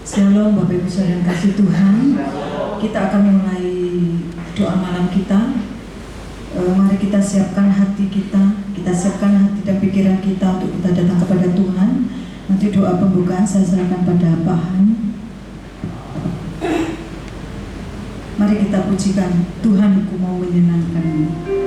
Shalom Bapak Ibu Saudara yang kasih Tuhan. Kita akan mulai doa malam kita. Mari kita siapkan hati kita, siapkan hati dan pikiran kita untuk kita datang kepada Tuhan. Nanti doa pembukaan saya serahkan pada Pak Han. Mari kita pujikan Tuhan, ku mau menyenangkan-Mu.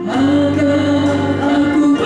Agar aku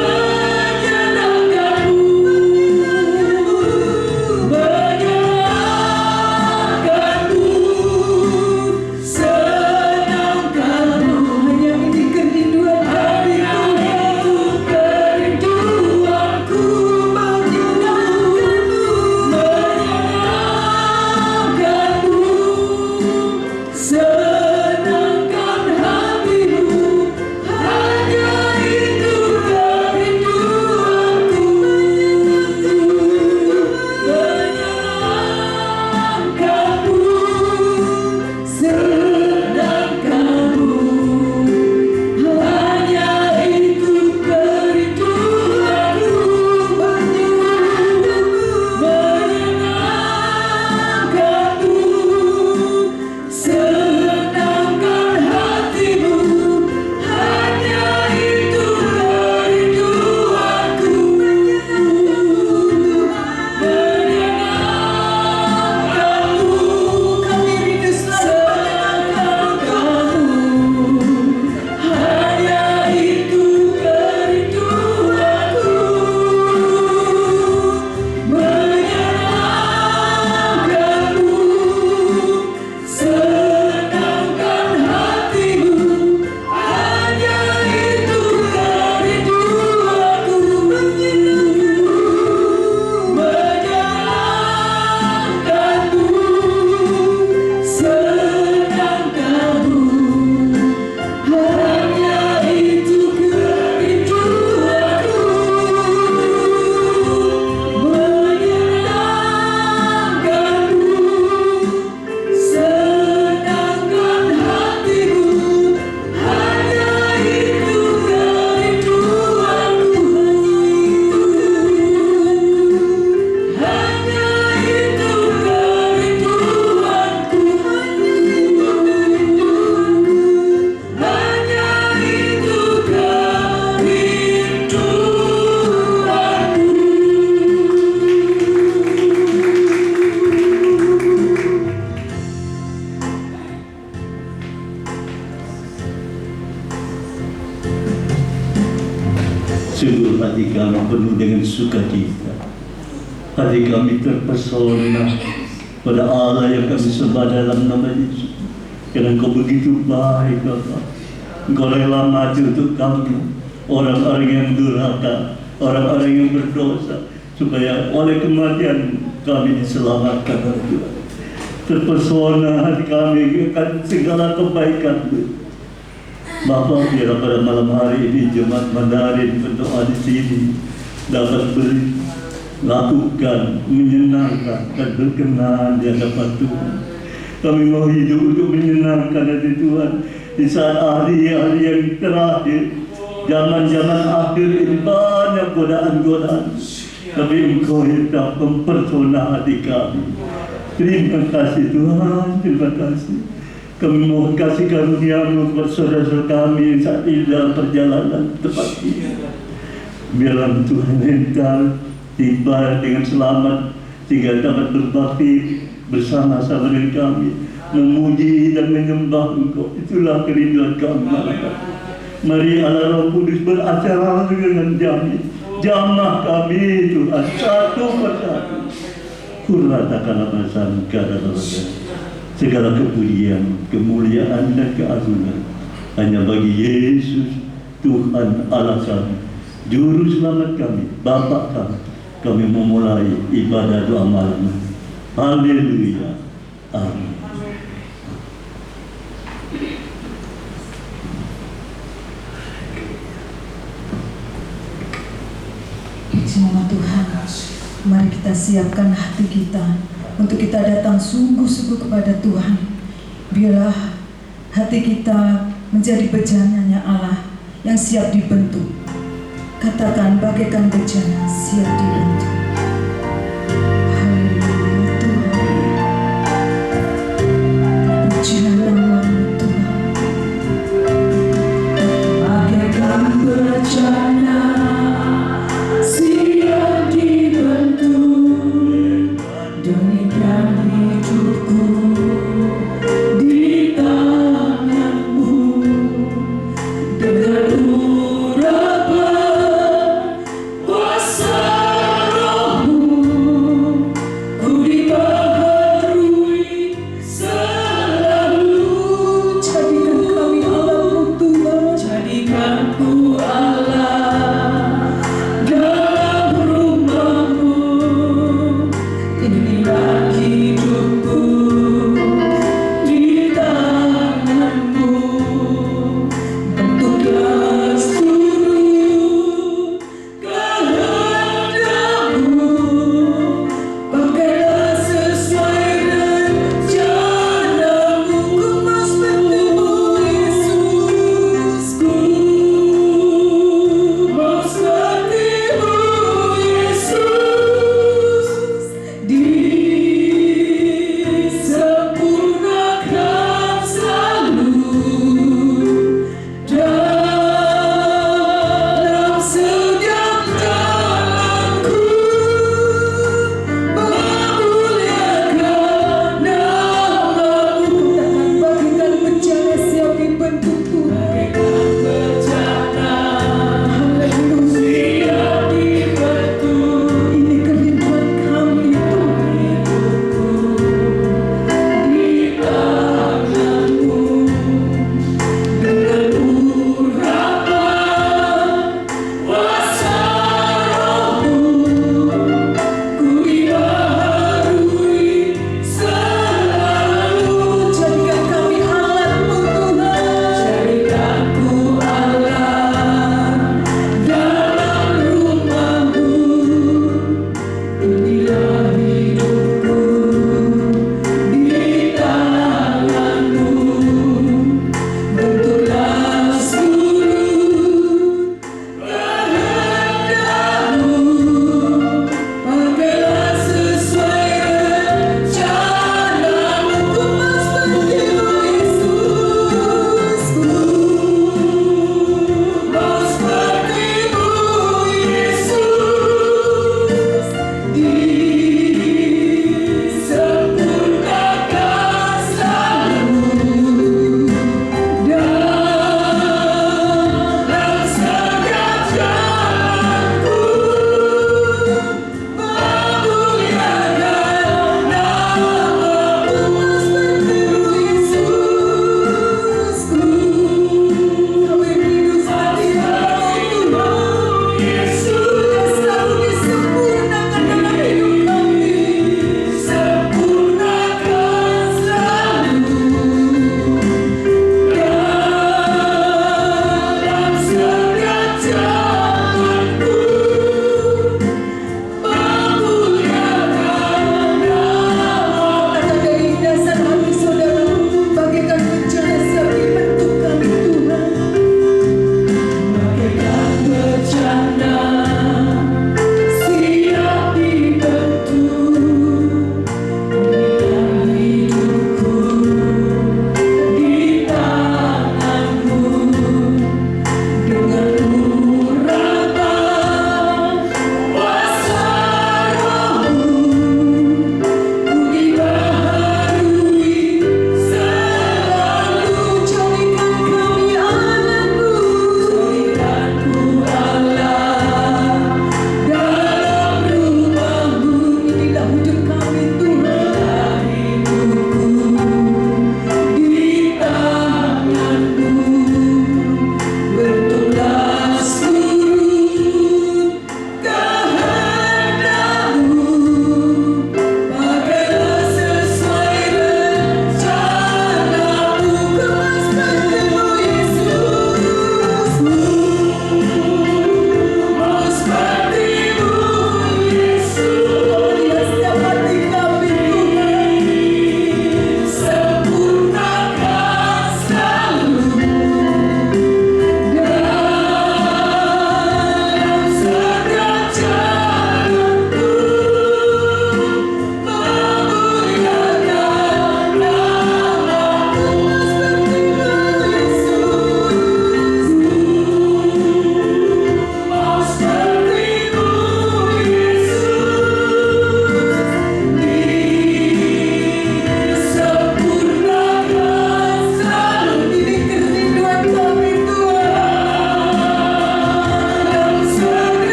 Sungguh hati kami penuh dengan sukacita. Hati kami terpesona pada Allah yang kami sembah dalam nama Yesus. Karena Engkau begitu baik, Bapa. Engkau rela mati untuk kami, orang-orang yang durhaka, orang-orang yang berdosa, supaya oleh kematian kami diselamatkan oleh Tuhan. Terpesona hati kami akan segala kebaikan-Mu. Bapa, biarlah pada malam hari ini jemaat Mandarin berdoa di sini dapat lakukan, menyenangkan dan berkenan di hadapan Tuhan. Kami mau hidup untuk menyenangkan hati Tuhan di saat hari-hari yang terakhir, zaman-zaman akhir ini banyak godaan-godaan. Tapi Engkau yang tak mempersona hati kami. Terima kasih Tuhan, terima kasih. Kami mohon kasih karunia-Mu kepada saudara-saudara kami saat ini dalam perjalanan tempat ini. Biarlah Tuhan hentar tiba dengan selamat sehingga dapat berbakti bersama-sama dengan kami, memuji dan menyembah Engkau. Itulah kerinduan kami. Mari Allah Roh Kudus beracara dengan kami, jamah kami Tuhan satu persatu. Kuratakanlah bersangka dalam segala kepujian, kemuliaan dan keagungan hanya bagi Yesus Tuhan Allah kami, Juru Selamat kami, Bapa kami. Kami memulai ibadah doa malam. Haleluya. Amin. Nama Tuhan, mari kita siapkan hati kita untuk kita datang sungguh-sungguh kepada Tuhan. Biarlah hati kita menjadi bejananya Allah yang siap dibentuk. Katakan bagaikan bejana siap dibentuk. Haleluya Tuhan. Pujilah nama-Mu Tuhan. Bagaikan bejana siap dibentuk, demikian hidupku di tangan-Mu. Dengan urapan kuasa Roh-Mu, ku dibaharui selalu. Jadikan kami Allah-Mu Tuhan, jadikan ku Allah dalam rumah-Mu. Inilah hidupku di tangan-Mu. Bentuklah seluruh kehendak-Mu. Pakailah sesuai rencana-Mu. Kemas bentuk Yesusku.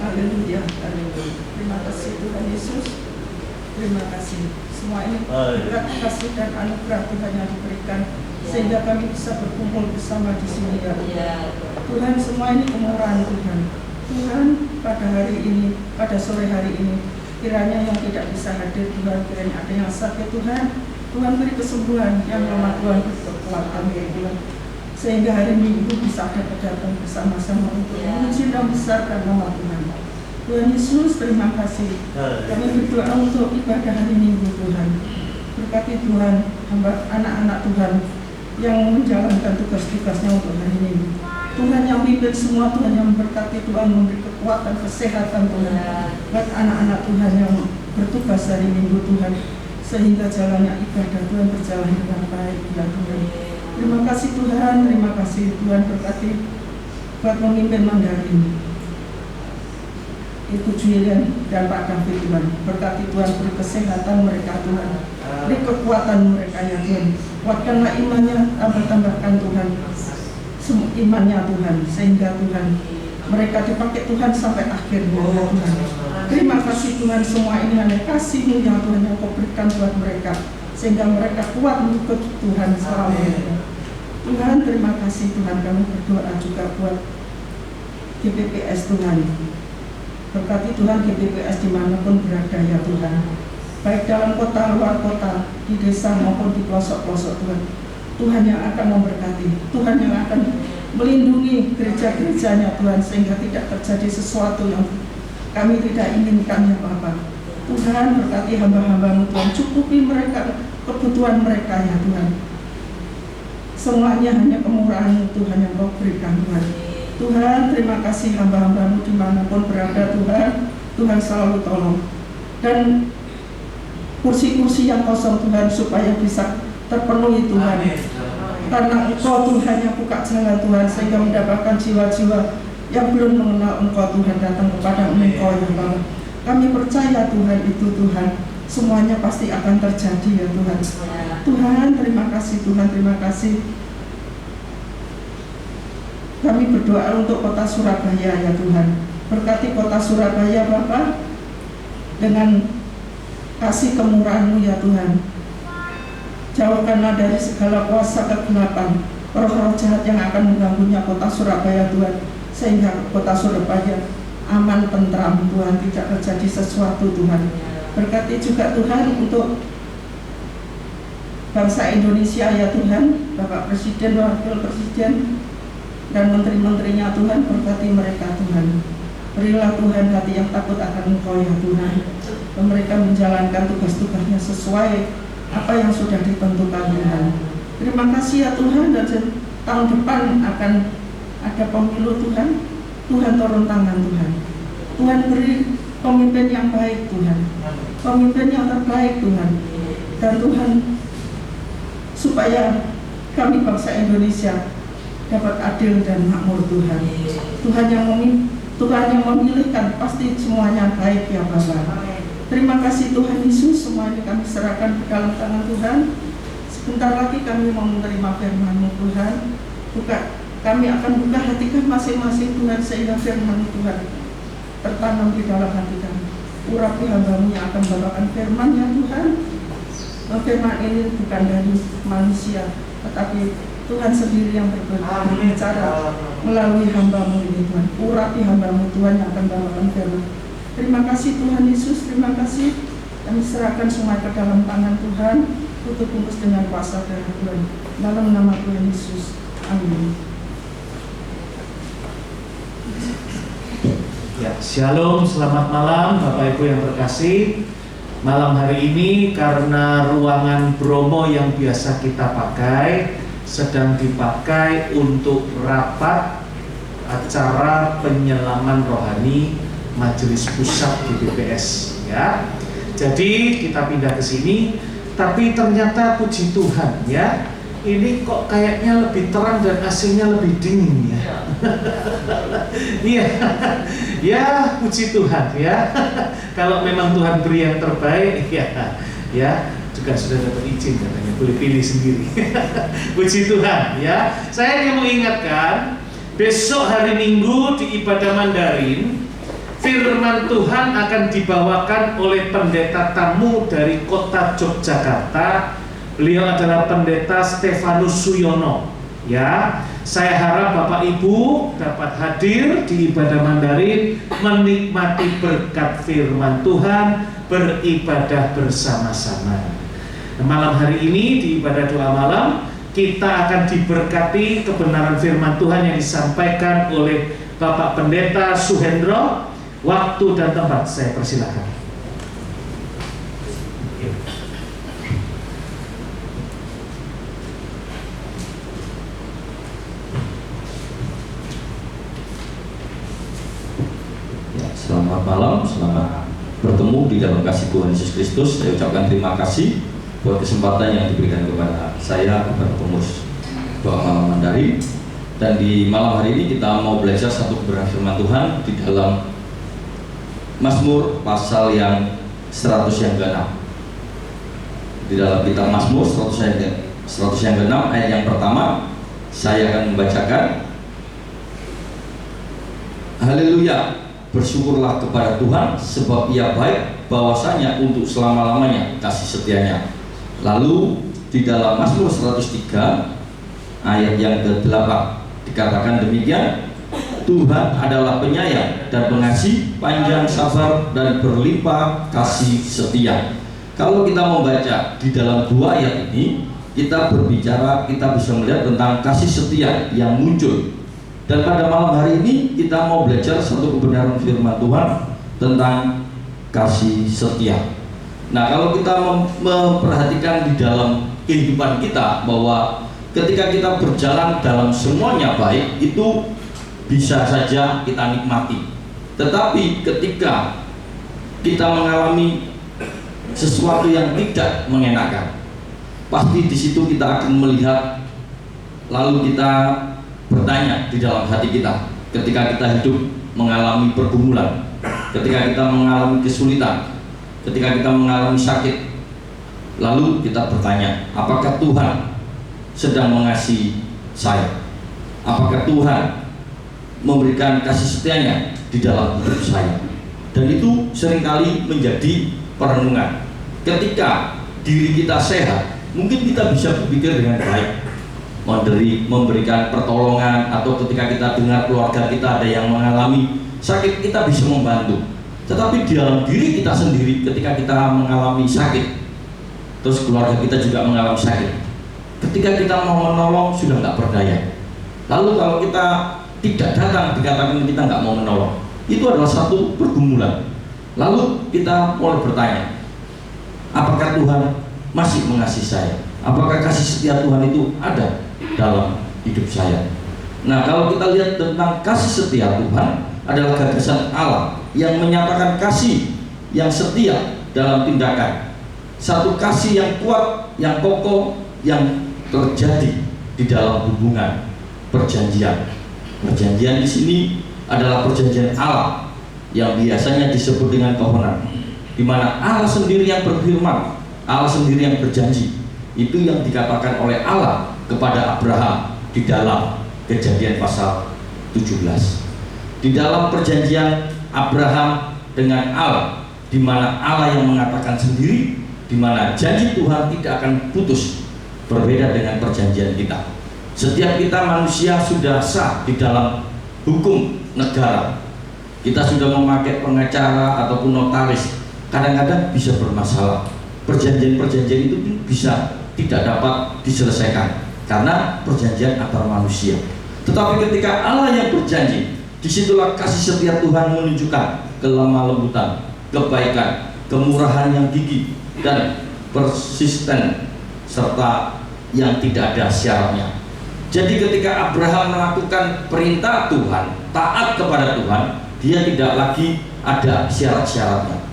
Haleluya, haleluya. Terima kasih Tuhan Yesus. Terima kasih. Semua ini berkat kasih dan anugerah Tuhan yang diberikan sehingga kami bisa berkumpul bersama di sini ya Tuhan. Semua ini kemurahan Tuhan. Tuhan, pada hari ini, pada sore hari ini, kiranya yang tidak bisa hadir Tuhan, kiranya ada yang sakit Tuhan, Tuhan beri kesembuhan, yang lemah Tuhan beri kekuatan ya Tuhan, sehingga hari Minggu bisa ada datang bersama-sama untuk memuji dan besarkan nama Tuhan. Tuhan Yesus, terima kasih. Kami berdoa untuk ibadah hari Minggu Tuhan. Berkati Tuhan, hamba anak-anak Tuhan yang menjalankan tugas-tugasnya untuk hari Minggu. Tuhan yang pimpin semua, Tuhan yang memberkati, Tuhan memberi kekuatan, kesehatan Tuhan buat anak-anak Tuhan yang bertugas hari Minggu Tuhan, sehingga jalannya ibadah Tuhan berjalan dengan baik ya Tuhan. Terima kasih Tuhan, terima kasih Tuhan, berkati buat memimpin Mandarin Ibu Julian dan Pak David Tuhan. Berkati Tuhan, beri kesehatan mereka Tuhan, beri kekuatan mereka ya Tuhan. Kuatkanlah imannya, tambah-tambahkan Tuhan imannya Tuhan, sehingga Tuhan mereka dipakai Tuhan sampai akhirnya ya Tuhan. Terima kasih Tuhan, semua ini hanya kasih-Mu ya Tuhan yang Kau berikan buat mereka, sehingga mereka kuat mengikut Tuhan selamanya. Tuhan, terima kasih Tuhan. Kami berdoa juga buat GPPS Tuhan. Berkati Tuhan GPPS dimanapun berada ya Tuhan, baik dalam kota, luar kota, di desa maupun di pelosok-pelosok Tuhan. Tuhan yang akan memberkati, Tuhan yang akan melindungi gereja-gerejanya Tuhan, sehingga tidak terjadi sesuatu yang kami tidak inginkan ya Bapa. Tuhan, berkati hamba-hamba-Mu Tuhan, cukupi mereka, kebutuhan mereka ya Tuhan. Semuanya hanya kemurahan-Mu Tuhan yang Kau berikan Tuhan. Tuhan, terima kasih hamba-hamba-Mu dimanapun berada Tuhan. Tuhan selalu tolong, dan kursi-kursi yang kosong Tuhan supaya bisa terpenuhi Tuhan. Karena Engkau Tuhan yang buka jalan Tuhan, sehingga mendapatkan jiwa-jiwa yang belum mengenal Engkau Tuhan datang kepada Engkau ya Bapa. Kami percaya Tuhan itu Tuhan, semuanya pasti akan terjadi ya Tuhan. Tuhan, terima kasih Tuhan, terima kasih. Kami berdoa untuk kota Surabaya ya Tuhan. Berkati kota Surabaya Bapa dengan kasih kemurahan-Mu ya Tuhan. Jauhkanlah dari segala kuasa kegelapan, roh-roh jahat yang akan mengganggunya kota Surabaya Tuhan, sehingga kota Surabaya aman, tentram Tuhan, tidak terjadi sesuatu Tuhan. Berkati juga Tuhan untuk bangsa Indonesia ya Tuhan, Bapak Presiden, Wakil Presiden, dan menteri-menterinya Tuhan. Berkati mereka Tuhan. Berilah Tuhan hati yang takut akan Engkau ya Tuhan, dan mereka menjalankan tugas-tugasnya sesuai apa yang sudah ditentukan Tuhan. Terima kasih ya Tuhan, dan tahun depan akan ada pemilu Tuhan. Tuhan turun tangan Tuhan. Tuhan beri pemimpin yang baik Tuhan, pemimpin yang terbaik Tuhan, dan Tuhan supaya kami bangsa Indonesia dapat adil dan makmur Tuhan. Tuhan yang memilihkan pasti semuanya baik ya Bapa. Terima kasih Tuhan Yesus, semua ini kami serahkan ke dalam tangan Tuhan. Sebentar lagi kami mau menerima firman-Mu Tuhan. Kami akan buka hati kami masing-masing Tuhan, sehingga firman Tuhan tertanam di dalam hati kami. Urapi hamba-Mu yang akan membawakan firman ya Tuhan. Firman ini bukan dari manusia, tetapi Tuhan sendiri yang berbicara melalui hamba-Mu ini Tuhan. Urapi hamba-Mu Tuhan yang akan membawakan firman. Terima kasih Tuhan Yesus, terima kasih. Kami serahkan semua ke dalam tangan Tuhan, tutup bungkus dengan kuasa darah Tuhan. Dalam nama Tuhan Yesus, amin. Ya, shalom, selamat malam Bapak Ibu yang terkasih. Malam hari ini karena ruangan Bromo yang biasa kita pakai sedang dipakai untuk rapat acara penyelaman rohani Majelis Pusat GPPS ya. Jadi kita pindah ke sini, tapi ternyata puji Tuhan ya, ini kok kayaknya lebih terang dan AC-nya lebih dingin ya. Iya. Ya, puji Tuhan ya. Kalau memang Tuhan beri yang terbaik ya juga sudah dapat izin katanya, boleh pilih sendiri. Puji Tuhan ya. Saya ingin mengingatkan besok hari Minggu di ibadah Mandarin Firman Tuhan akan dibawakan oleh pendeta tamu dari kota Yogyakarta. Beliau adalah pendeta Stefanus Suyono. Ya, saya harap Bapak Ibu dapat hadir di ibadah Mandarin, menikmati berkat firman Tuhan, beribadah bersama-sama. Malam hari ini di ibadah doa malam kita akan diberkati kebenaran firman Tuhan yang disampaikan oleh Bapak Pendeta Suhendro. Waktu dan tempat saya persilakan. Selamat malam, selamat bertemu di dalam kasih Tuhan Yesus Kristus. Saya ucapkan terima kasih buat kesempatan yang diberikan kepada saya, kepada pengurus doa malam Mandarin. Dan di malam hari ini kita mau belajar satu kebenaran firman Tuhan di dalam Mazmur pasal yang 100 yang ke-6. Di dalam kitab Mazmur 100 yang ke-6 ayat yang pertama saya akan membacakan. Haleluya, bersyukurlah kepada Tuhan sebab Ia baik, bahwasanya untuk selama-lamanya kasih setianya. Lalu di dalam Mazmur 103 ayat yang ke-8 dikatakan demikian, Tuhan adalah penyayang dan pengasih, panjang sabar dan berlimpah kasih setia. Kalau kita membaca di dalam dua ayat ini, kita bisa melihat tentang kasih setia yang muncul. Dan pada malam hari ini kita mau belajar satu kebenaran firman Tuhan tentang kasih setia. Nah, kalau kita memperhatikan di dalam kehidupan kita bahwa ketika kita berjalan dalam semuanya baik, itu bisa saja kita nikmati. Tetapi ketika kita mengalami sesuatu yang tidak mengenakan, pasti di situ kita akan melihat, lalu kita bertanya di dalam hati kita. Ketika kita hidup mengalami pergumulan, ketika kita mengalami kesulitan, ketika kita mengalami sakit, lalu kita bertanya, apakah Tuhan sedang mengasihi saya? Apakah Tuhan memberikan kasih setianya di dalam hidup saya? Dan itu seringkali menjadi perenungan. Ketika diri kita sehat, mungkin kita bisa berpikir dengan baik, memberikan pertolongan, atau ketika kita dengar keluarga kita ada yang mengalami sakit, kita bisa membantu. Tetapi di dalam diri kita sendiri, ketika kita mengalami sakit, terus keluarga kita juga mengalami sakit, ketika kita mau menolong sudah nggak berdaya. Lalu kalau kita tidak datang, dikatakan kita nggak mau menolong, itu adalah satu pergumulan. Lalu kita mulai bertanya, apakah Tuhan masih mengasihi saya? Apakah kasih setia Tuhan itu ada dalam hidup saya? Nah, kalau kita lihat tentang kasih setia Tuhan, adalah gagasan Allah yang menyatakan kasih yang setia dalam tindakan. Satu kasih yang kuat, yang kokoh, yang terjadi di dalam hubungan perjanjian. Perjanjian di sini adalah perjanjian Allah yang biasanya disebut dengan covenant, di mana Allah sendiri yang berfirman, Allah sendiri yang berjanji. Itu yang dikatakan oleh Allah kepada Abraham di dalam Kejadian pasal 17. Di dalam perjanjian Abraham dengan Allah, di mana Allah yang mengatakan sendiri, di mana janji Tuhan tidak akan putus, berbeda dengan perjanjian kita. Setiap kita manusia sudah sah di dalam hukum negara. Kita sudah memakai pengacara ataupun notaris, kadang-kadang bisa bermasalah. Perjanjian-perjanjian itu bisa tidak dapat diselesaikan karena perjanjian antar manusia. Tetapi ketika Allah yang berjanji, disitulah kasih setia Tuhan menunjukkan kelemah lembutan, kebaikan, kemurahan yang gigih dan persisten, serta yang tidak ada syaratnya. Jadi ketika Abraham melakukan perintah Tuhan, taat kepada Tuhan, dia tidak lagi ada syarat-syaratnya.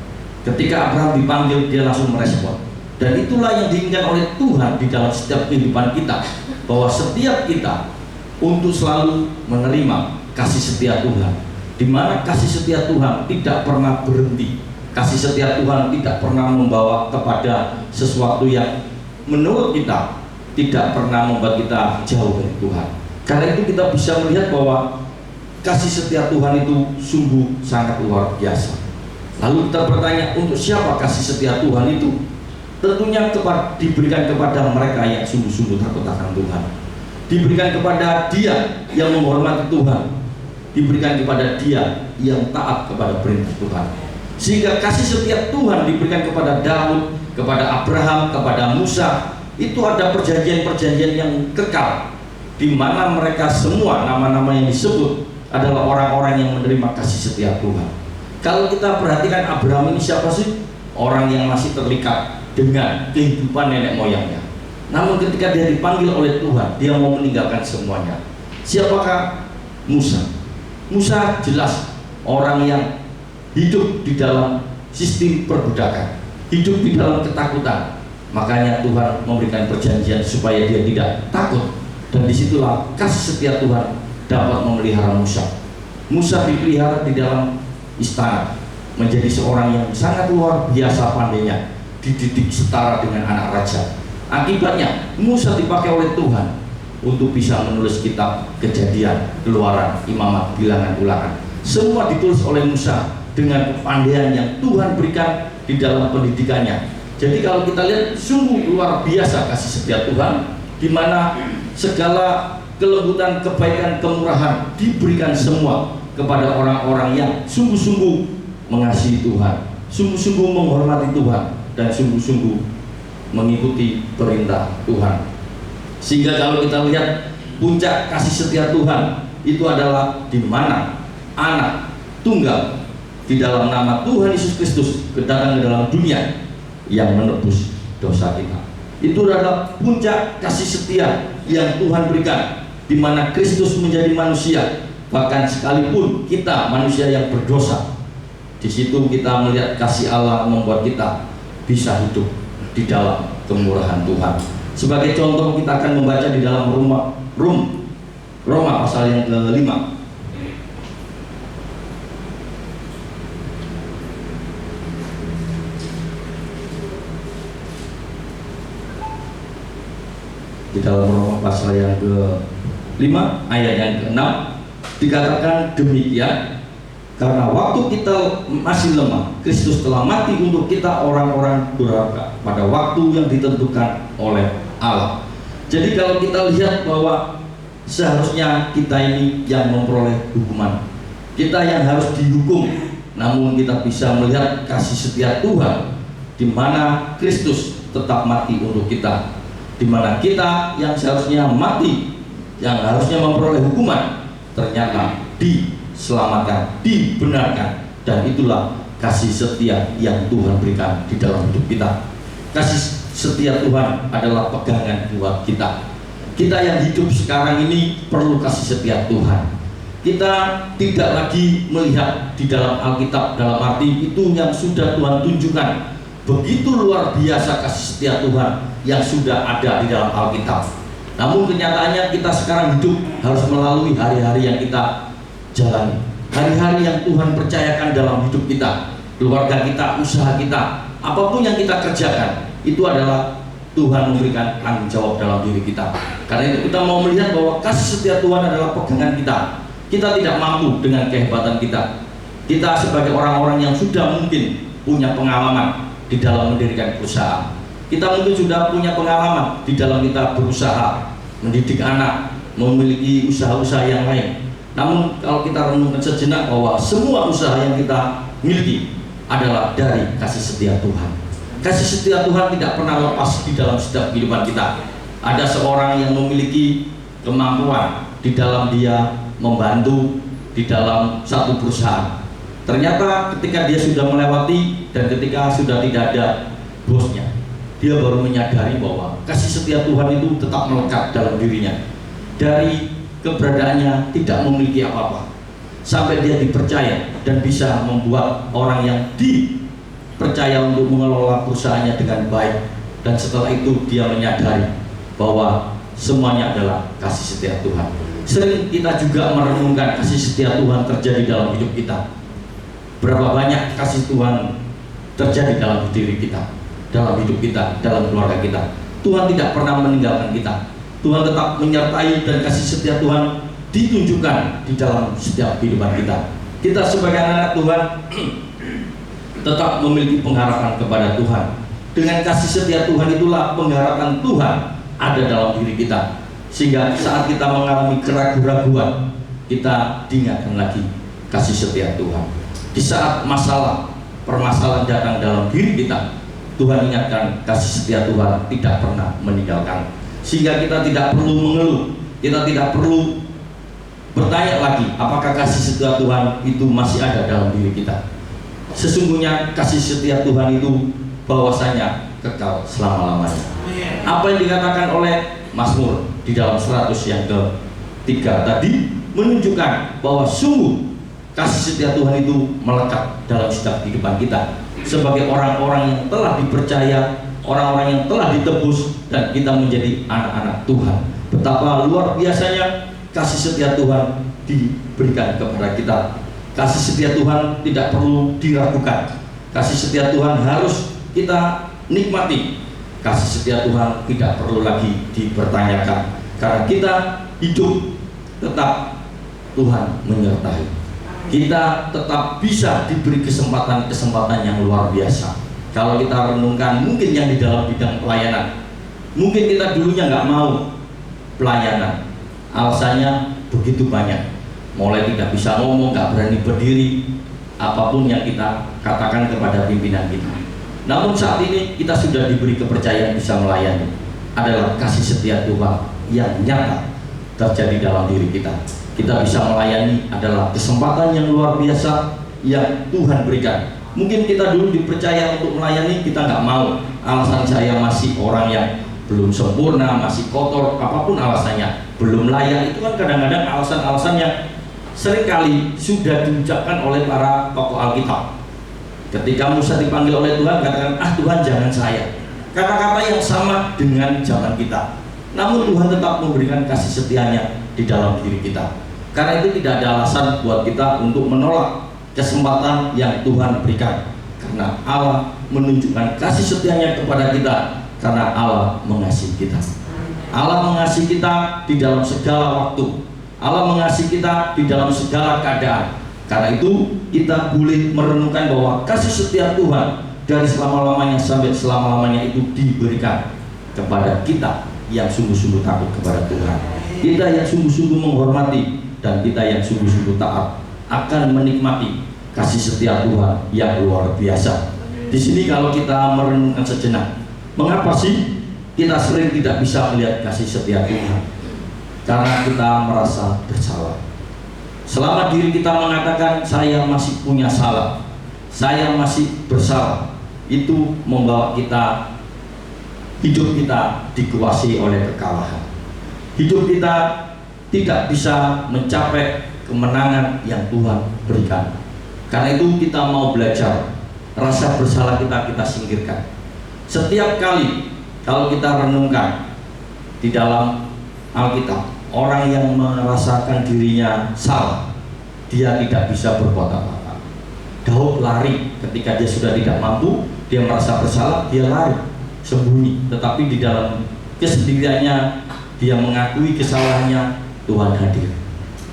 Ketika Abraham dipanggil, dia langsung merespon. Dan itulah yang diinginkan oleh Tuhan di dalam setiap kehidupan kita, bahwa setiap kita untuk selalu menerima kasih setia Tuhan, di mana kasih setia Tuhan tidak pernah berhenti. Kasih setia Tuhan tidak pernah membawa kepada sesuatu yang menurut kita tidak pernah membuat kita jauh dari Tuhan. Karena itu kita bisa melihat bahwa kasih setia Tuhan itu sungguh sangat luar biasa. Lalu kita bertanya, untuk siapa kasih setia Tuhan itu? Tentunya diberikan kepada mereka yang sungguh-sungguh takut akan Tuhan. Diberikan kepada dia yang menghormati Tuhan. Diberikan kepada dia yang taat kepada perintah Tuhan. Sehingga kasih setia Tuhan diberikan kepada Daud, kepada Abraham, kepada Musa. Itu ada perjanjian-perjanjian yang kekal, di mana mereka semua nama-nama yang disebut adalah orang-orang yang menerima kasih setia Tuhan. Kalau kita perhatikan Abraham ini siapa sih? Orang yang masih terikat dengan kehidupan nenek moyangnya. Namun ketika dia dipanggil oleh Tuhan, dia mau meninggalkan semuanya. Siapakah Musa? Musa jelas orang yang hidup di dalam sistem perbudakan, hidup di dalam ketakutan. Makanya Tuhan memberikan perjanjian supaya dia tidak takut. Dan disitulah kasih setia Tuhan dapat memelihara Musa. Musa dipelihara di dalam istana, menjadi seorang yang sangat luar biasa pandainya, dididik setara dengan anak raja. Akibatnya Musa dipakai oleh Tuhan untuk bisa menulis kitab Kejadian, Keluaran, Imamat, Bilangan, Ulangan. Semua ditulis oleh Musa dengan kepandaian yang Tuhan berikan di dalam pendidikannya. Jadi kalau kita lihat sungguh luar biasa kasih setia Tuhan, di mana segala kelembutan, kebaikan, kemurahan diberikan semua kepada orang-orang yang sungguh-sungguh mengasihi Tuhan, sungguh-sungguh menghormati Tuhan, dan sungguh-sungguh mengikuti perintah Tuhan. Sehingga kalau kita lihat puncak kasih setia Tuhan itu adalah di mana anak tunggal di dalam nama Tuhan Yesus Kristus datang ke dalam dunia yang menebus dosa kita. Itu adalah puncak kasih setia yang Tuhan berikan, di mana Kristus menjadi manusia. Bahkan sekalipun kita manusia yang berdosa, di situ kita melihat kasih Allah membuat kita bisa hidup di dalam kemurahan Tuhan. Sebagai contoh kita akan membaca di dalam Roma pasal yang ke-5. Di dalam Roma pasal yang ke-5 ayat yang ke-6 dikatakan demikian, karena waktu kita masih lemah, Kristus telah mati untuk kita orang-orang durhaka pada waktu yang ditentukan oleh Allah. Jadi kalau kita lihat bahwa seharusnya kita ini yang memperoleh hukuman, kita yang harus dihukum, namun kita bisa melihat kasih setia Tuhan, di mana Kristus tetap mati untuk kita, di mana kita yang seharusnya mati, yang harusnya memperoleh hukuman, ternyata diselamatkan, dibenarkan. Dan itulah kasih setia yang Tuhan berikan di dalam hidup kita. Kasih setia Tuhan adalah pegangan buat kita. Kita yang hidup sekarang ini perlu kasih setia Tuhan. Kita tidak lagi melihat di dalam Alkitab dalam arti itu yang sudah Tuhan tunjukkan. Begitu luar biasa kasih setia Tuhan yang sudah ada di dalam Alkitab. Namun kenyataannya kita sekarang hidup harus melalui hari-hari yang kita jalani, hari-hari yang Tuhan percayakan dalam hidup kita, keluarga kita, usaha kita, apapun yang kita kerjakan, itu adalah Tuhan memberikan tanggung jawab dalam diri kita. Karena itu kita mau melihat bahwa kasih setia Tuhan adalah pegangan kita. Kita tidak mampu dengan kehebatan kita. Kita sebagai orang-orang yang sudah mungkin punya pengalaman di dalam mendirikan perusahaan, kita mungkin sudah punya pengalaman di dalam kita berusaha mendidik anak, memiliki usaha-usaha yang lain. Namun kalau kita renungkan sejenak bahwa semua usaha yang kita miliki adalah dari kasih setia Tuhan. Kasih setia Tuhan tidak pernah lepas di dalam setiap kehidupan kita. Ada seorang yang memiliki kemampuan di dalam dia membantu di dalam satu perusahaan. Ternyata ketika dia sudah melewati dan ketika sudah tidak ada bosnya, dia baru menyadari bahwa kasih setia Tuhan itu tetap melekat dalam dirinya. Dari keberadaannya tidak memiliki apa-apa, sampai dia dipercaya dan bisa membuat orang yang dipercaya untuk mengelola perusahaannya dengan baik. Dan setelah itu dia menyadari bahwa semuanya adalah kasih setia Tuhan. Sering kita juga merenungkan kasih setia Tuhan terjadi dalam hidup kita. Berapa banyak kasih Tuhan terjadi dalam diri kita, dalam hidup kita, dalam keluarga kita. Tuhan tidak pernah meninggalkan kita. Tuhan tetap menyertai, dan kasih setia Tuhan ditunjukkan di dalam setiap kehidupan kita. Kita sebagai anak Tuhan tetap memiliki pengharapan kepada Tuhan. Dengan kasih setia Tuhan itulah pengharapan Tuhan ada dalam diri kita, sehingga saat kita mengalami keraguan-raguan, kita diingatkan lagi kasih setia Tuhan. Di saat permasalahan datang dalam diri kita, Tuhan ingatkan kasih setia Tuhan tidak pernah meninggalkan, sehingga kita tidak perlu mengeluh, kita tidak perlu bertanya lagi apakah kasih setia Tuhan itu masih ada dalam diri kita. Sesungguhnya kasih setia Tuhan itu bahwasanya kekal selama-lamanya. Apa yang dikatakan oleh Mazmur di dalam 100 yang ke-3 tadi menunjukkan bahwa sungguh kasih setia Tuhan itu melekat dalam setiap kehidupan kita sebagai orang-orang yang telah dipercaya, orang-orang yang telah ditebus, dan kita menjadi anak-anak Tuhan. Betapa luar biasanya kasih setia Tuhan diberikan kepada kita. Kasih setia Tuhan tidak perlu diragukan. Kasih setia Tuhan harus kita nikmati. Kasih setia Tuhan tidak perlu lagi dipertanyakan, karena kita hidup tetap Tuhan menyertai. Kita tetap bisa diberi kesempatan yang luar biasa. Kalau kita renungkan mungkin yang di dalam bidang pelayanan, mungkin kita dulunya nggak mau pelayanan, alasannya begitu banyak, mulai tidak bisa ngomong, nggak berani berdiri, apapun yang kita katakan kepada pimpinan kita. Namun saat ini kita sudah diberi kepercayaan bisa melayani. Adalah kasih setia Tuhan yang nyata terjadi dalam diri kita. Kita bisa melayani adalah kesempatan yang luar biasa yang Tuhan berikan. Mungkin kita dulu dipercaya untuk melayani, kita nggak mau. Alasan saya masih orang yang belum sempurna, masih kotor, apapun alasannya, belum layak. Itu kan kadang-kadang alasan-alasan yang seringkali sudah diucapkan oleh para tokoh Alkitab. Ketika Musa dipanggil oleh Tuhan, katakan, Tuhan jangan saya. Kata-kata yang sama dengan zaman kita. Namun Tuhan tetap memberikan kasih setianya di dalam diri kita. Karena itu tidak ada alasan buat kita untuk menolak kesempatan yang Tuhan berikan. Karena Allah menunjukkan kasih setianya kepada kita. Karena Allah mengasihi kita. Allah mengasihi kita di dalam segala waktu. Allah mengasihi kita di dalam segala keadaan. Karena itu kita boleh merenungkan bahwa kasih setia Tuhan dari selama-lamanya sampai selama-lamanya itu diberikan kepada kita yang sungguh-sungguh takut kepada Tuhan. Kita yang sungguh-sungguh menghormati dan kita yang sungguh-sungguh taat akan menikmati kasih setia Tuhan yang luar biasa. Di sini kalau kita merenungkan sejenak, mengapa sih kita sering tidak bisa melihat kasih setia Tuhan? Karena kita merasa bersalah. Selama diri kita mengatakan saya masih punya salah, saya masih bersalah, itu membawa kita, hidup kita dikuasai oleh kekalahan. Hidup kita tidak bisa mencapai kemenangan yang Tuhan berikan. Karena itu kita mau belajar rasa bersalah kita singkirkan. Setiap kali kalau kita renungkan di dalam Alkitab, orang yang merasakan dirinya salah, dia tidak bisa berbuat apa-apa. Daud lari ketika dia sudah tidak mampu, dia merasa bersalah, dia lari sembunyi. Tetapi di dalam kesendiriannya, dia mengakui kesalahannya, Tuhan hadir.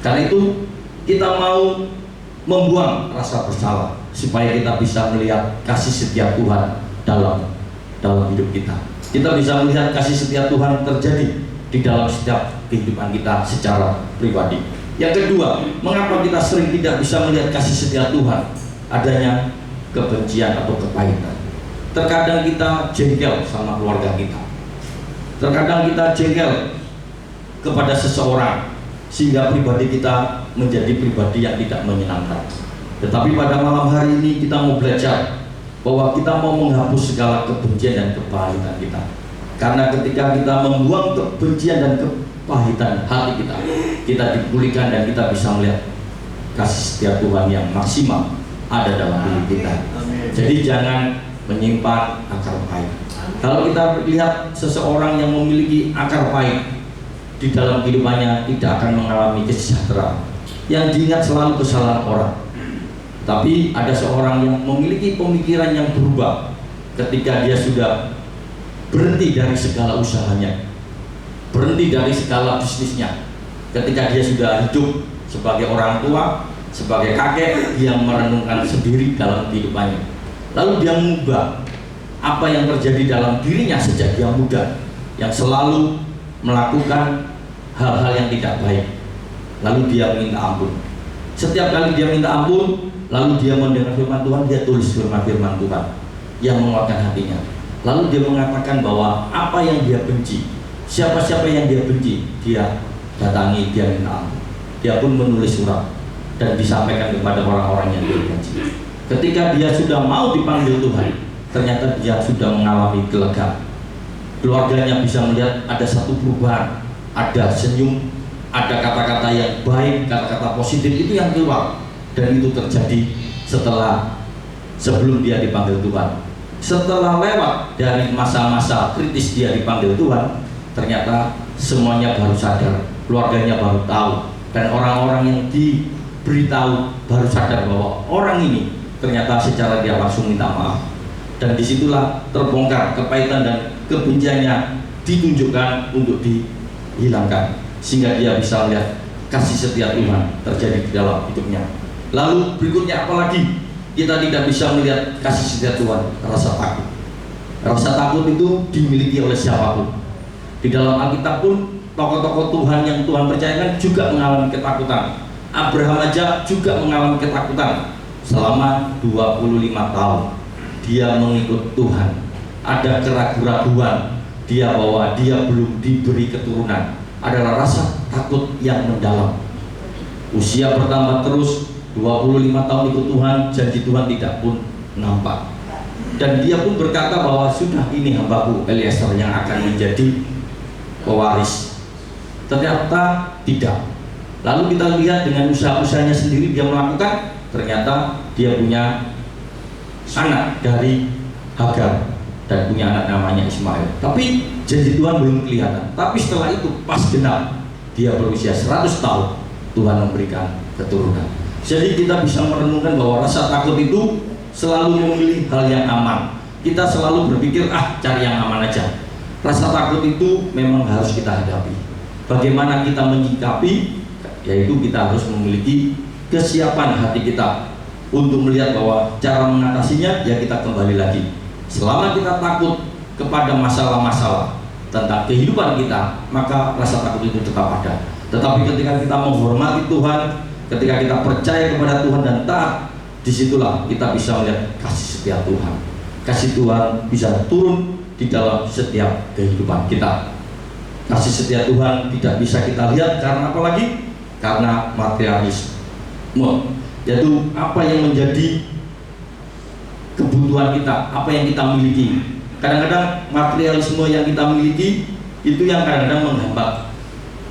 Karena itu kita mau membuang rasa bersalah supaya kita bisa melihat kasih setia Tuhan dalam hidup kita. Kita bisa melihat kasih setia Tuhan terjadi di dalam setiap kehidupan kita secara pribadi. Yang kedua, mengapa kita sering tidak bisa melihat kasih setia Tuhan? Adanya kebencian atau kepahitan. Terkadang kita jengkel sama keluarga kita. Terkadang kita jengkel kepada seseorang sehingga pribadi kita menjadi pribadi yang tidak menyenangkan. Tetapi pada malam hari ini kita mau belajar bahwa kita mau menghapus segala kebencian dan kepahitan kita. Karena ketika kita membuang kebencian dan kepahitan hati kita dipulihkan dan kita bisa melihat kasih setia Tuhan yang maksimal ada dalam diri kita. Jadi jangan menyimpan akar pahit. Kalau kita lihat seseorang yang memiliki akar pahit di dalam kehidupannya, tidak akan mengalami kesejahteraan. Yang diingat selalu kesalahan orang. Tapi ada seorang yang memiliki pemikiran yang berubah ketika dia sudah berhenti dari segala usahanya, berhenti dari segala bisnisnya, Ketika dia sudah hidup sebagai orang tua, sebagai kakek, dia merenungkan sendiri dalam kehidupannya. Lalu dia mengubah apa yang terjadi dalam dirinya sejak dia muda, yang selalu melakukan hal-hal yang tidak baik. Lalu dia minta ampun. Setiap kali dia minta ampun, lalu dia mendengar firman Tuhan, dia tulis firman-firman Tuhan yang menguatkan hatinya. Lalu dia mengatakan bahwa apa yang dia benci, siapa-siapa yang dia benci, dia datangi, dia minta ampun. Dia pun menulis surat dan disampaikan kepada orang-orang yang dia benci. Ketika dia sudah mau dipanggil Tuhan, ternyata dia sudah mengalami kelegaan. Keluarganya bisa melihat ada satu perubahan, ada senyum, ada kata-kata yang baik, kata-kata positif itu yang keluar. Dan itu terjadi sebelum dia dipanggil Tuhan. Setelah lewat dari masa-masa kritis dia dipanggil Tuhan, ternyata semuanya baru sadar, keluarganya baru tahu, dan orang-orang yang diberitahu baru sadar bahwa orang ini ternyata secara dia langsung minta maaf. Dan disitulah terbongkar kepahitan dan kebenciannya ditunjukkan untuk dihilangkan, sehingga dia bisa melihat kasih setia Tuhan terjadi di dalam hidupnya. Lalu berikutnya apalagi kita tidak bisa melihat kasih setia Tuhan? Rasa takut. Rasa takut itu dimiliki oleh siapapun. Di dalam Alkitab pun tokoh-tokoh Tuhan yang Tuhan percayakan juga mengalami ketakutan. Abraham aja juga mengalami ketakutan selama 25 tahun dia mengikut Tuhan. Ada keraguan-raguan dia bahwa dia belum diberi keturunan, adalah rasa takut yang mendalam. Usia bertambah terus, 25 tahun ikut Tuhan, janji Tuhan tidak pun nampak. Dan dia pun berkata bahwa sudah, ini hambaku Eliezer yang akan menjadi pewaris. Ternyata tidak. Lalu kita lihat dengan usaha-usahanya sendiri dia melakukan, ternyata dia punya anak dari Hagar dan punya anak namanya Ismail. Tapi janji Tuhan belum kelihatan. Tapi setelah itu pas genap dia berusia 100 tahun, Tuhan memberikan keturunan. Jadi kita bisa merenungkan bahwa rasa takut itu selalu memilih hal yang aman. Kita selalu berpikir cari yang aman aja. Rasa takut itu memang harus kita hadapi. Bagaimana kita menyikapi? Yaitu kita harus memiliki kesiapan hati kita untuk melihat bahwa cara mengatasinya ya kita kembali lagi. Selama kita takut kepada masalah-masalah tentang kehidupan kita, maka rasa takut itu tetap ada. Tetapi ketika kita menghormati Tuhan, ketika kita percaya kepada Tuhan dan taat, disitulah kita bisa melihat kasih setia Tuhan. Kasih Tuhan bisa turun di dalam setiap kehidupan kita. Kasih setia Tuhan tidak bisa kita lihat karena apa lagi? Karena materialisme, yaitu apa yang menjadi kebutuhan kita, apa yang kita miliki. Kadang-kadang materialisme yang kita miliki itu yang kadang-kadang menghambat.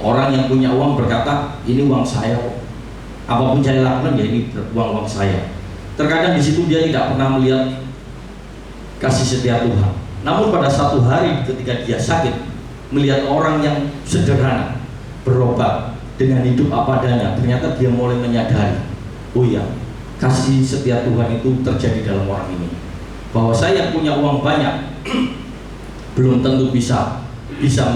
Orang yang punya uang berkata, ini uang saya, apapun saya lakukan ya ini uang saya. Terkadang di situ dia tidak pernah melihat kasih setia Tuhan. Namun pada satu hari ketika dia sakit, melihat orang yang sederhana berobat dengan hidup apa adanya, ternyata dia mulai menyadari, oh iya, kasih setia Tuhan itu terjadi dalam orang ini. Bahwa saya punya uang banyak, belum tentu bisa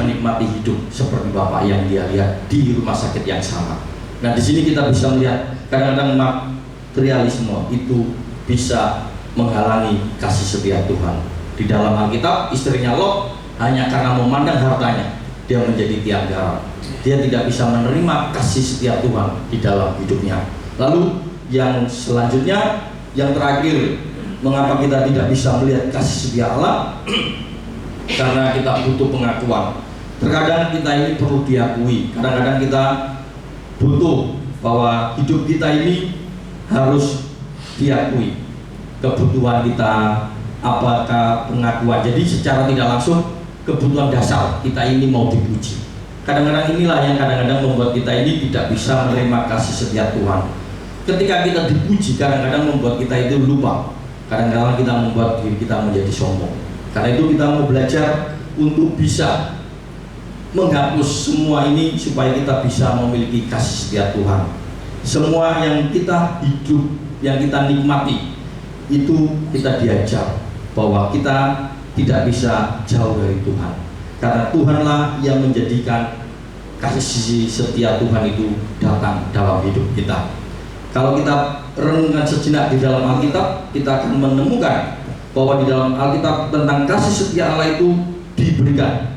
menikmati hidup seperti Bapak yang dia lihat di rumah sakit yang sama. Nah, di sini kita bisa melihat kadang-kadang materialisme itu bisa menghalangi kasih setia Tuhan. Di dalam Alkitab, istrinya Lot hanya karena memandang hartanya, dia menjadi tiang garam. Dia tidak bisa menerima kasih setia Tuhan di dalam hidupnya. Lalu yang selanjutnya, yang terakhir, mengapa kita tidak bisa melihat kasih setia Allah? Karena kita butuh pengakuan. Terkadang kita ini perlu diakui. Kadang-kadang kita butuh bahwa hidup kita ini harus diakui. Kebutuhan kita, apakah pengakuan. Jadi secara tidak langsung kebutuhan dasar kita ini mau dipuji. Kadang-kadang inilah yang kadang-kadang membuat kita ini tidak bisa menerima kasih setia Tuhan. Ketika kita dipuji, kadang-kadang membuat kita itu lupa. Kadang-kadang kita membuat diri kita menjadi sombong. Karena itu kita mau belajar untuk bisa menghapus semua ini supaya kita bisa memiliki kasih setia Tuhan. Semua yang kita hidup, yang kita nikmati, itu kita diajar bahwa kita tidak bisa jauh dari Tuhan. Karena Tuhanlah yang menjadikan kasih setia Tuhan itu datang dalam hidup kita. Kalau kita renungkan sejenak di dalam Alkitab, kita akan menemukan bahwa di dalam Alkitab tentang kasih setia Allah itu diberikan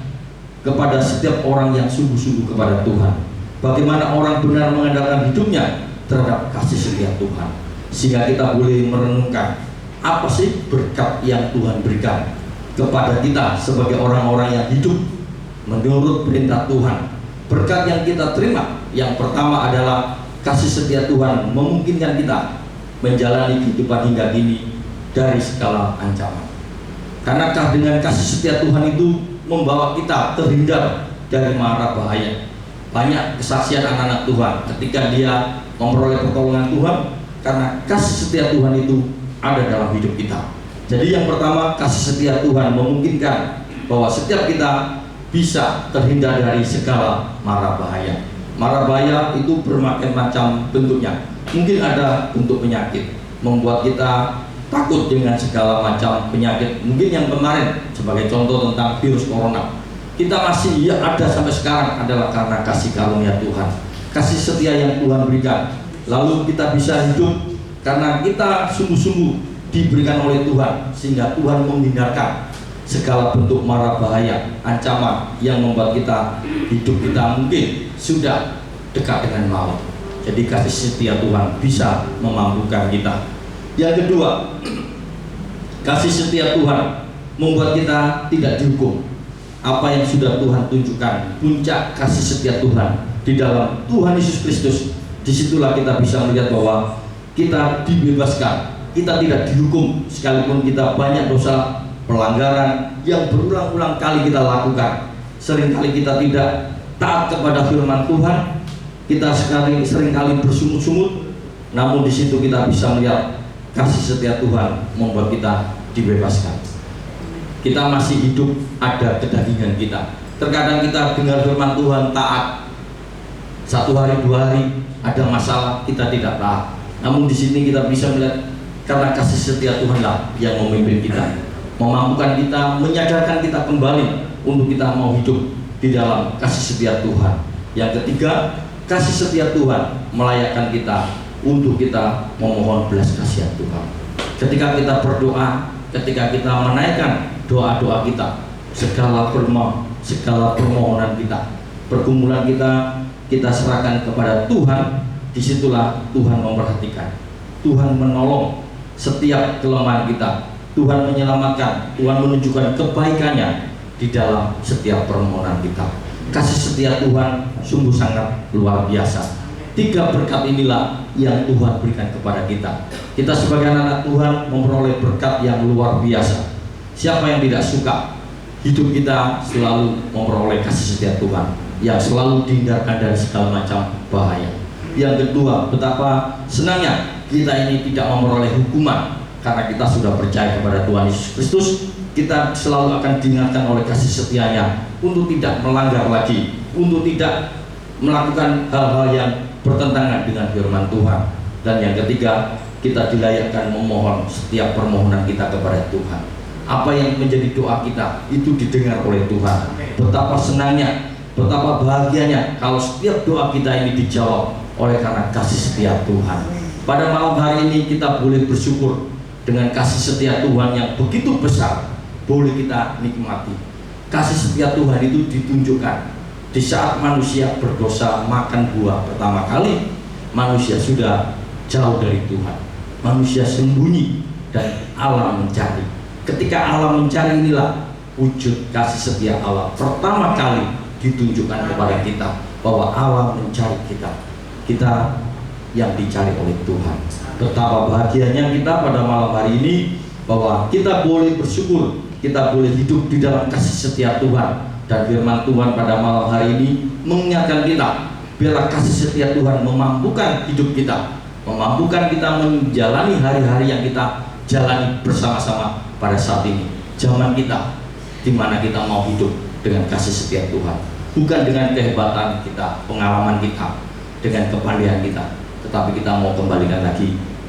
kepada setiap orang yang sungguh-sungguh kepada Tuhan. Bagaimana orang benar mengandalkan hidupnya terhadap kasih setia Tuhan, sehingga kita boleh merenungkan apa sih berkat yang Tuhan berikan kepada kita sebagai orang-orang yang hidup menurut perintah Tuhan. Berkat yang kita terima yang pertama adalah kasih setia Tuhan memungkinkan kita menjalani kehidupan hingga kini dari segala ancaman. Karena dengan kasih setia Tuhan itu membawa kita terhindar dari mara bahaya. Banyak kesaksian anak-anak Tuhan ketika dia memperoleh pertolongan Tuhan karena kasih setia Tuhan itu ada dalam hidup kita. Jadi yang pertama, kasih setia Tuhan memungkinkan bahwa setiap kita bisa terhindar dari segala mara bahaya. Mara bahaya itu berbagai macam bentuknya. Mungkin ada bentuk penyakit, membuat kita takut dengan segala macam penyakit. Mungkin yang kemarin sebagai contoh tentang virus corona, kita masih ada sampai sekarang adalah karena kasih karunia Tuhan, kasih setia yang Tuhan berikan. Lalu kita bisa hidup karena kita sungguh-sungguh diberikan oleh Tuhan, sehingga Tuhan menghindarkan segala bentuk mara bahaya, ancaman yang membuat kita hidup kita mungkin sudah dekat dengan maut. Jadi kasih setia Tuhan bisa memampukan kita. Yang kedua, kasih setia Tuhan membuat kita tidak dihukum. Apa yang sudah Tuhan tunjukkan, puncak kasih setia Tuhan di dalam Tuhan Yesus Kristus, disitulah kita bisa melihat bahwa kita dibebaskan, kita tidak dihukum sekalipun kita banyak dosa pelanggaran yang berulang-ulang kali kita lakukan. Seringkali kita tidak taat kepada firman Tuhan, kita seringkali bersungut-sungut, namun di situ kita bisa melihat kasih setia Tuhan membuat kita dibebaskan. Kita masih hidup, ada kedagingan kita. Terkadang kita dengar firman Tuhan taat, 1 hari 2 hari ada masalah kita tidak taat. Namun di sini kita bisa melihat karena kasih setia Tuhanlah yang memimpin kita, memampukan kita, menyadarkan kita kembali untuk kita mau hidup di dalam kasih setia Tuhan. Yang ketiga, kasih setia Tuhan melayakkan kita untuk kita memohon belas kasihan Tuhan. Ketika kita berdoa, ketika kita menaikkan doa-doa kita, segala permohonan kita, pergumulan kita serahkan kepada Tuhan. Disitulah Tuhan memperhatikan, Tuhan menolong setiap kelemahan kita, Tuhan menyelamatkan, Tuhan menunjukkan kebaikannya di dalam setiap permohonan kita. Kasih setia Tuhan sungguh sangat luar biasa. 3 berkat inilah yang Tuhan berikan kepada kita. Kita sebagai anak Tuhan memperoleh berkat yang luar biasa. Siapa yang tidak suka hidup kita selalu memperoleh kasih setia Tuhan yang selalu dihindarkan dari segala macam bahaya. Yang kedua, betapa senangnya kita ini tidak memperoleh hukuman karena kita sudah percaya kepada Tuhan Yesus Kristus. Kita selalu akan diingatkan oleh kasih setianya untuk tidak melanggar lagi, untuk tidak melakukan hal-hal yang bertentangan dengan firman Tuhan. Dan yang ketiga, kita dilayakkan memohon setiap permohonan kita kepada Tuhan. Apa yang menjadi doa kita itu didengar oleh Tuhan. Betapa senangnya, betapa bahagianya kalau setiap doa kita ini dijawab oleh karena kasih setia Tuhan. Pada malam hari ini kita boleh bersyukur dengan kasih setia Tuhan yang begitu besar, boleh kita nikmati. Kasih setia Tuhan itu ditunjukkan di saat manusia berdosa makan buah pertama kali. Manusia sudah jauh dari Tuhan, manusia sembunyi dan Allah mencari. Ketika Allah mencari, inilah wujud kasih setia Allah pertama kali ditunjukkan kepada kita, bahwa Allah mencari kita yang dicari oleh Tuhan. Betapa bahagianya kita pada malam hari ini bahwa kita boleh bersyukur, kita boleh hidup di dalam kasih setia Tuhan. Dan firman Tuhan pada malam hari ini mengingatkan kita, biarlah kasih setia Tuhan memampukan hidup kita, memampukan kita menjalani hari-hari yang kita jalani bersama-sama pada saat ini. Zaman kita di mana kita mau hidup dengan kasih setia Tuhan, bukan dengan kehebatan kita, pengalaman kita, dengan kepandaian kita, tetapi kita mau kembalikan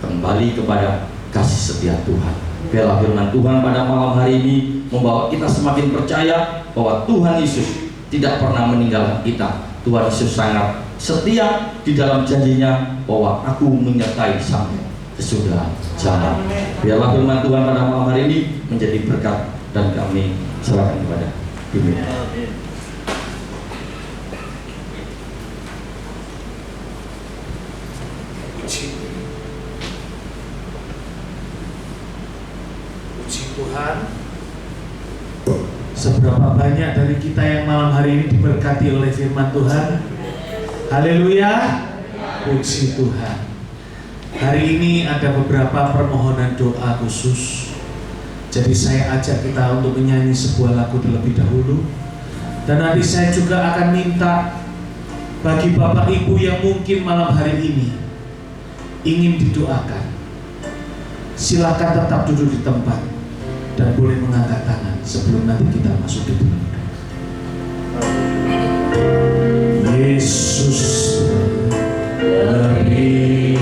kembali kepada kasih setia Tuhan. Biarlah firman Tuhan pada malam hari ini membawa kita semakin percaya bahwa Tuhan Yesus tidak pernah meninggalkan kita. Tuhan Yesus sangat setia di dalam janjinya bahwa aku menyertai sampai sesudah zaman. Biarlah firman Tuhan pada malam hari ini menjadi berkat dan kami serahkan kepada Bimbing. Puji Tuhan. Seberapa banyak dari kita yang malam hari ini diberkati oleh firman Tuhan. Haleluya. Puji Tuhan. Hari ini ada beberapa permohonan doa khusus. Jadi saya ajak kita untuk menyanyi sebuah lagu terlebih dahulu. Dan nanti saya juga akan minta bagi Bapak Ibu yang mungkin malam hari ini ingin didoakan, silakan tetap duduk di tempat dan boleh mengangkat tangan sebelum nanti kita masuk di dalam doa. Yesus lebih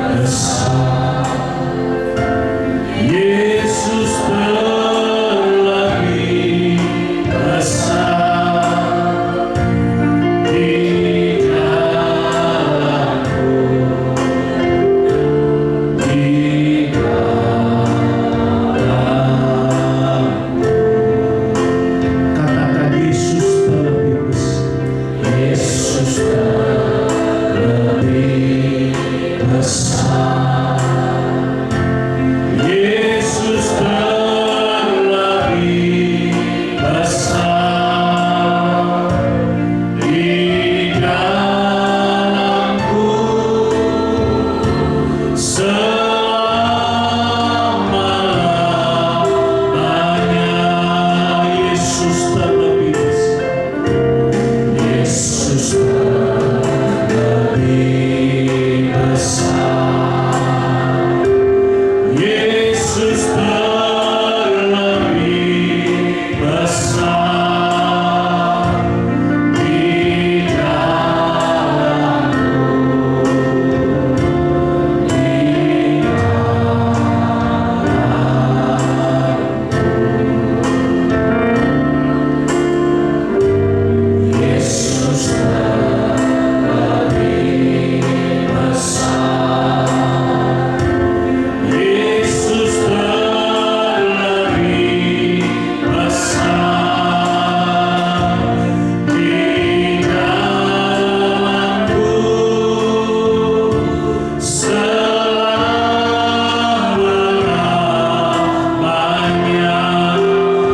besar, Yesus lebih besar di dalamku, di dalamku. Katakan Yesus lebih besar, Yesus lebih besar, Yesus lebih besar di dalamku selama-lamanya. Yesus lebih besar, Yesus lebih besar, Yesus lebih besar di dalamku, di dalamku. Yesus lebih besar, Yesus lebih besar di dalamku selama-lamanya.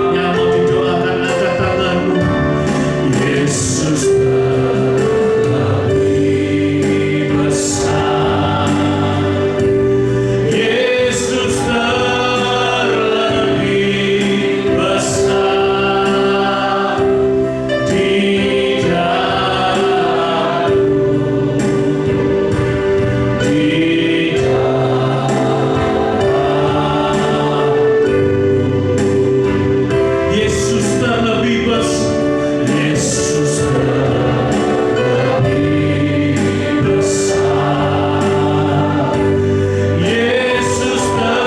Yang mau didoakan angkat tanganmu. Yesus lebih besar, Yesus lebih besar di dalamku, di dalamku. Yesus lebih besar, Yesus lebih besar, Yesus lebih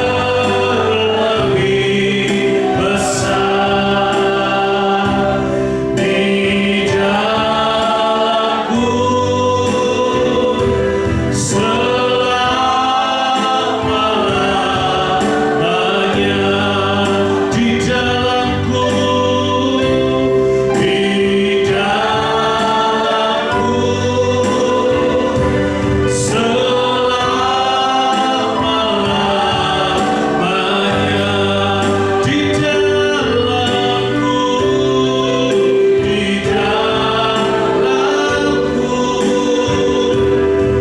besar di dalamku selama-lamanya, di dalamku, di dalamku selama-lamanya, di dalamku, di dalamku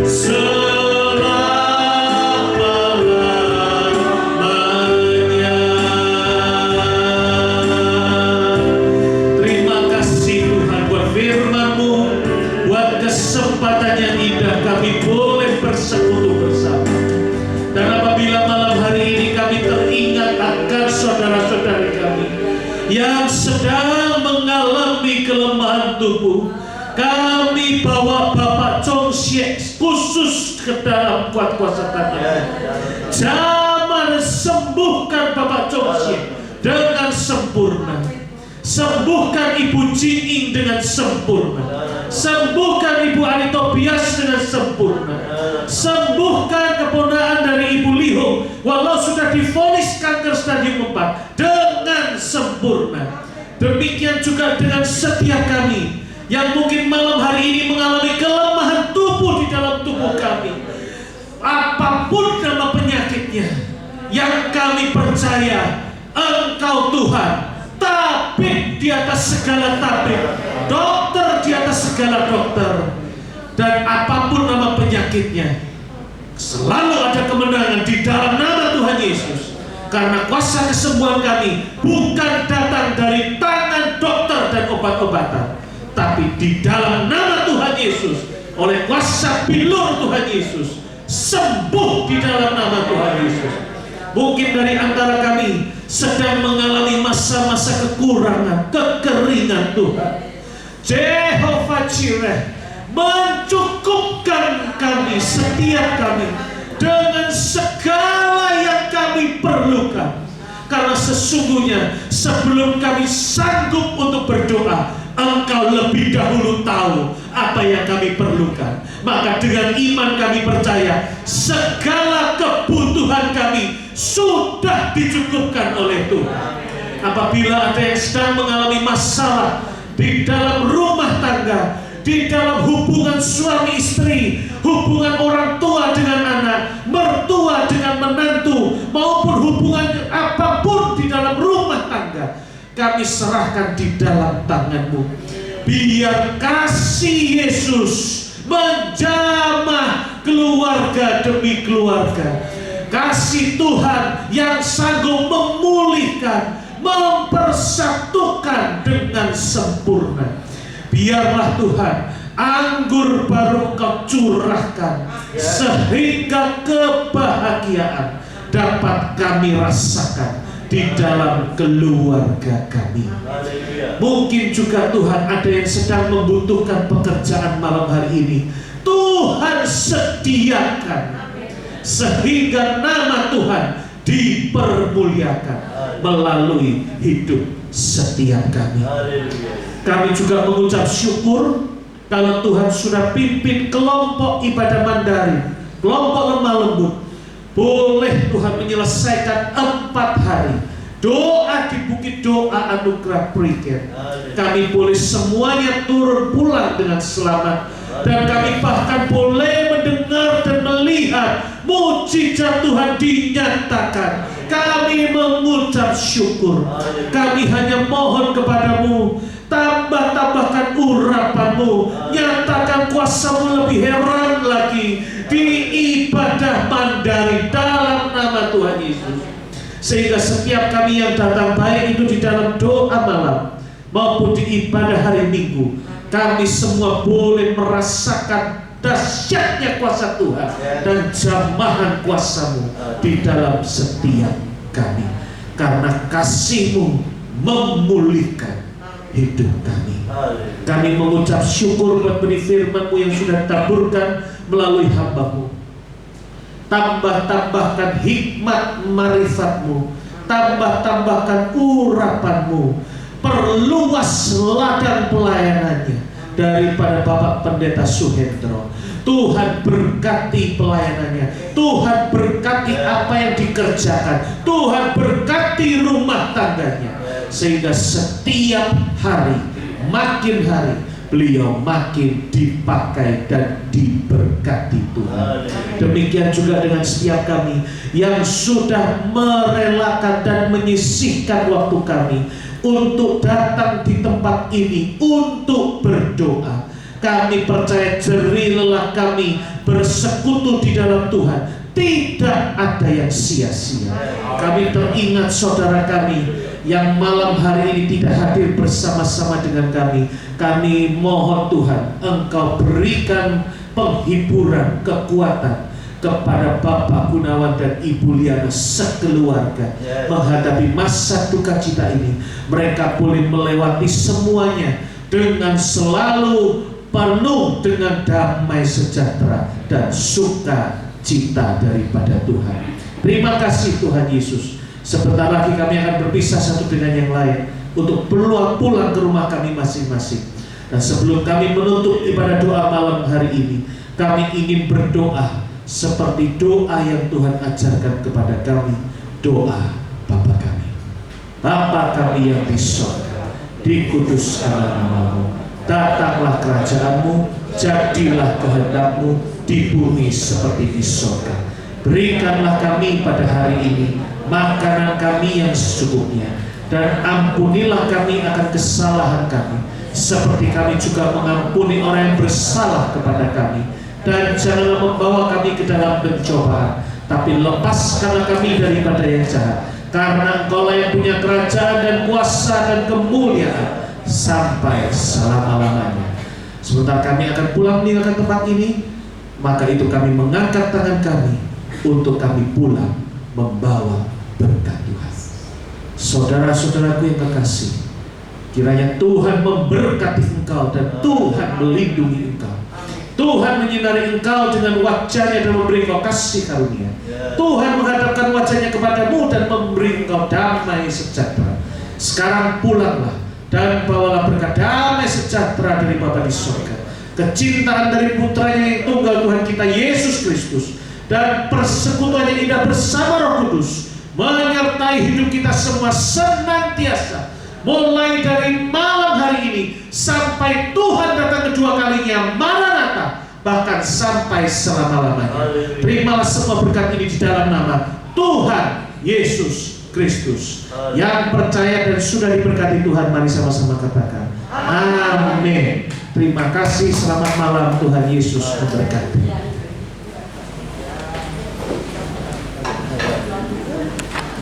selama-lamanya. Terima kasih Tuhan buat firman-Mu, buat kesempatan yang indah kami boleh bersekutu bersama. Dan apabila malam hari ini kami teringat akan saudara-saudari kami yang sedang mengalami kelemahan tubuh, kami bawa Bapak Chong Siek khusus ke dalam kuat kuasa tangan. Jamar sembuhkan Bapak Chong Siek dengan sempurna. Sembuhkan Ibu Jiing dengan sempurna. Sembuhkan Ibu Anitobias dengan sempurna. Sembuhkan keponakan dari Ibu Liho walau sudah divonis kanker stadium 4 dengan sempurna. Demikian juga dengan setiap kami yang mungkin malam hari ini mengalami kelemahan tubuh di dalam tubuh kami. Apapun nama penyakitnya, yang kami percaya Engkau Tuhan, tabib di atas segala tabib, dokter di atas segala dokter, dan apapun nama penyakitnya, selalu ada kemenangan di dalam nama Tuhan Yesus. Karena kuasa kesembuhan kami bukan datang dari tangan dokter dan obat-obatan, tapi di dalam nama Tuhan Yesus, oleh kuasa bilur Tuhan Yesus, sembuh di dalam nama Tuhan Yesus. Mungkin dari antara kami sedang mengalami masa-masa kekurangan, kekeringan Tuhan. Jehovah Jireh mencukupkan kami, setiap kami, dengan segala yang kami perlukan. Karena sesungguhnya sebelum kami sanggup untuk berdoa, Engkau lebih dahulu tahu apa yang kami perlukan. Maka dengan iman kami percaya segala kebutuhan kami sudah dicukupkan oleh Tuhan. Apabila ada yang sedang mengalami masalah di dalam rumah tangga, di dalam hubungan suami istri, hubungan orang tua dengan anak, mertua dengan menantu, maupun hubungan apapun di dalam rumah tangga, kami serahkan di dalam tangan-Mu. Biar kasih Yesus menjamah keluarga demi keluarga. Kasih Tuhan yang sanggup memulihkan, mempersatukan dengan sempurna. Biarlah Tuhan anggur baru Kau curahkan, sehingga kebahagiaan dapat kami rasakan di dalam keluarga kami. Mungkin juga Tuhan ada yang sedang membutuhkan pekerjaan malam hari ini. Tuhan sediakan sehingga nama Tuhan dipermuliakan melalui hidup setiap kami. Kami juga mengucap syukur kalau Tuhan sudah pimpin kelompok ibadah Mandarin, kelompok lemah lembut, boleh Tuhan menyelesaikan 4 hari doa di Bukit Doa Anugerah Prigen. Kami boleh semuanya turun pulang dengan selamat, dan kami bahkan boleh mendengar dan melihat mujizat Tuhan dinyatakan. Kami mengucap syukur. Kami hanya mohon kepadamu, tambahkan urapan-Mu, nyatakan kuasa-Mu lebih heran lagi di ibadah Mandarin dalam nama Tuhan Yesus. Sehingga setiap kami yang datang, baik itu di dalam doa malam maupun di ibadah hari Minggu, kami semua boleh merasakan dahsyatnya kuasa Tuhan dan jamahan kuasa-Mu di dalam setiap kami. Karena kasih-Mu memulihkan hidup kami. Kami mengucap syukur buat benih firman-Mu yang sudah ditaburkan melalui hamba-Mu. Tambahkan hikmat marifat-Mu, tambahkan urapan-Mu, perluas ladang pelayanannya daripada Bapak Pendeta Suhendro. Tuhan berkati pelayanannya, Tuhan berkati apa yang dikerjakan, Tuhan berkati rumah tangganya, sehingga setiap hari, makin hari, beliau makin dipakai dan diberkati Tuhan. Demikian juga dengan setiap kami yang sudah merelakan dan menyisihkan waktu kami untuk datang di tempat ini untuk berdoa. Kami percaya jerih lelah kami bersekutu di dalam Tuhan tidak ada yang sia-sia. Kami teringat saudara kami yang malam hari ini tidak hadir bersama-sama dengan kami. Kami mohon Tuhan, Engkau berikan penghiburan, kekuatan kepada Bapak Gunawan dan Ibu Liana sekeluarga menghadapi masa duka cita ini. Mereka boleh melewati semuanya dengan selalu penuh dengan damai sejahtera dan sukacita daripada Tuhan. Terima kasih Tuhan Yesus. Sebentar lagi kami akan berpisah satu dengan yang lain. untuk pulang ke rumah kami masing-masing. Dan sebelum kami menutup ibadah doa malam hari ini, kami ingin berdoa seperti doa yang Tuhan ajarkan kepada kami. Doa Bapa kami. Bapa kami yang di surga, dikuduskanlah namamu, datanglah kerajaanmu, jadilah kehendak-Mu di bumi seperti di surga. Berikanlah kami pada hari ini makanan kami yang secukupnya, dan ampunilah kami akan kesalahan kami, seperti kami juga mengampuni orang yang bersalah kepada kami. Dan janganlah membawa kami ke dalam pencobaan, tapi lepaskanlah kami daripada yang jahat. Karena Engkau yang punya kerajaan dan kuasa dan kemuliaan sampai selama-lamanya. Sebentar kami akan pulang meninggalkan tempat ini, maka itu kami mengangkat tangan kami untuk kami pulang membawa berkat Tuhan. Saudara-saudaraku yang kekasih, kiranya Tuhan memberkati engkau dan Tuhan melindungi engkau. Tuhan menyinari engkau dengan wajahnya dan memberi engkau kasih karunia. Tuhan menghadapkan wajahnya kepadamu dan memberi engkau damai sejahtera. Sekarang pulanglah dan bawalah berkat damai sejahtera dari Bapa di surga, kecintaan dari putranya yang tunggal Tuhan kita Yesus Kristus, dan persekutuan yang indah bersama Roh Kudus menyertai hidup kita semua senantiasa, mulai dari malam hari ini sampai Tuhan datang kedua kalinya, Maranatha, bahkan sampai selama-lamanya. Terimalah semua berkat ini di dalam nama Tuhan Yesus Kristus. Yang percaya dan sudah diberkati Tuhan, mari sama-sama katakan amin. Terima kasih, selamat malam, Tuhan Yesus memberkati.